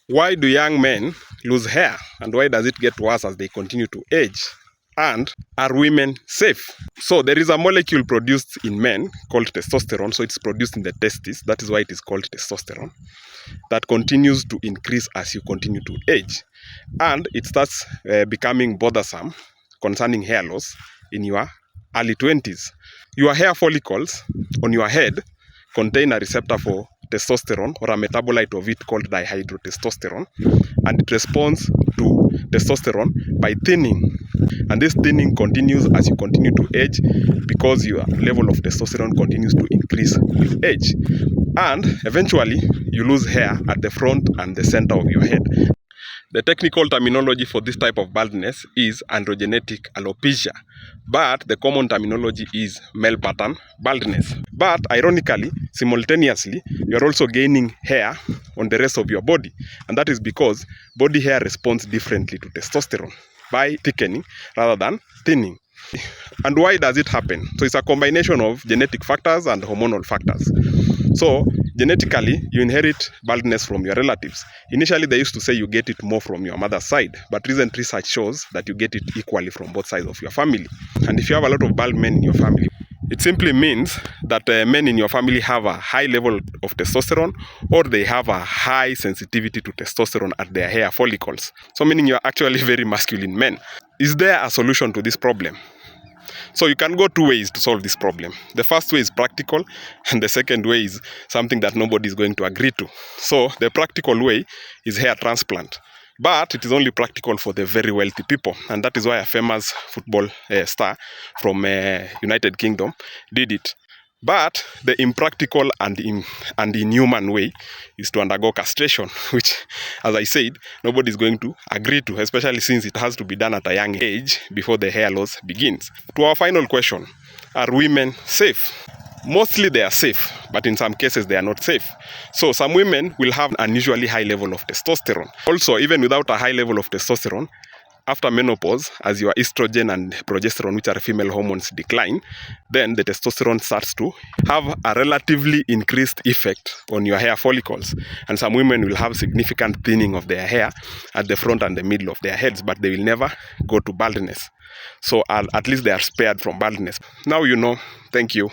Why do young men lose hair, and why does it get worse as they continue to age? And are women safe? So there is a molecule produced in men called testosterone. So it's produced in the testes. That is why it is called testosterone. That continues to increase as you continue to age. And it starts becoming bothersome concerning hair loss in your early 20s. Your hair follicles on your head contain a receptor for testosterone, or a metabolite of it called dihydrotestosterone, and it responds to testosterone by thinning. And this thinning continues as you continue to age because your level of testosterone continues to increase with age. And eventually, you lose hair at the front and the center of your head. The technical terminology for this type of baldness is androgenetic alopecia, but the common terminology is male pattern baldness. But ironically, simultaneously, you are also gaining hair on the rest of your body, and that is because body hair responds differently to testosterone by thickening rather than thinning. And why does it happen? So it's a combination of genetic factors and hormonal factors. So genetically, you inherit baldness from your relatives. Initially, they used to say you get it more from your mother's side, but recent research shows that you get it equally from both sides of your family. And if you have a lot of bald men in your family, it simply means that men in your family have a high level of testosterone, or they have a high sensitivity to testosterone at their hair follicles. So meaning you are actually very masculine men. Is there a solution to this problem? So you can go two ways to solve this problem. The first way is practical, and the second way is something that nobody is going to agree to. So the practical way is hair transplant. But it is only practical for the very wealthy people, and that is why a famous football star from United Kingdom did it. But the impractical and inhuman way is to undergo castration, which, as I said, nobody is going to agree to, especially since it has to be done at a young age before the hair loss begins. To our final question, are women safe? Mostly they are safe, but in some cases they are not safe. So some women will have an unusually high level of testosterone. Also, even without a high level of testosterone, after menopause, as your estrogen and progesterone, which are female hormones, decline, then the testosterone starts to have a relatively increased effect on your hair follicles. And some women will have significant thinning of their hair at the front and the middle of their heads, but they will never go to baldness. So at least they are spared from baldness. Now you know. Thank you.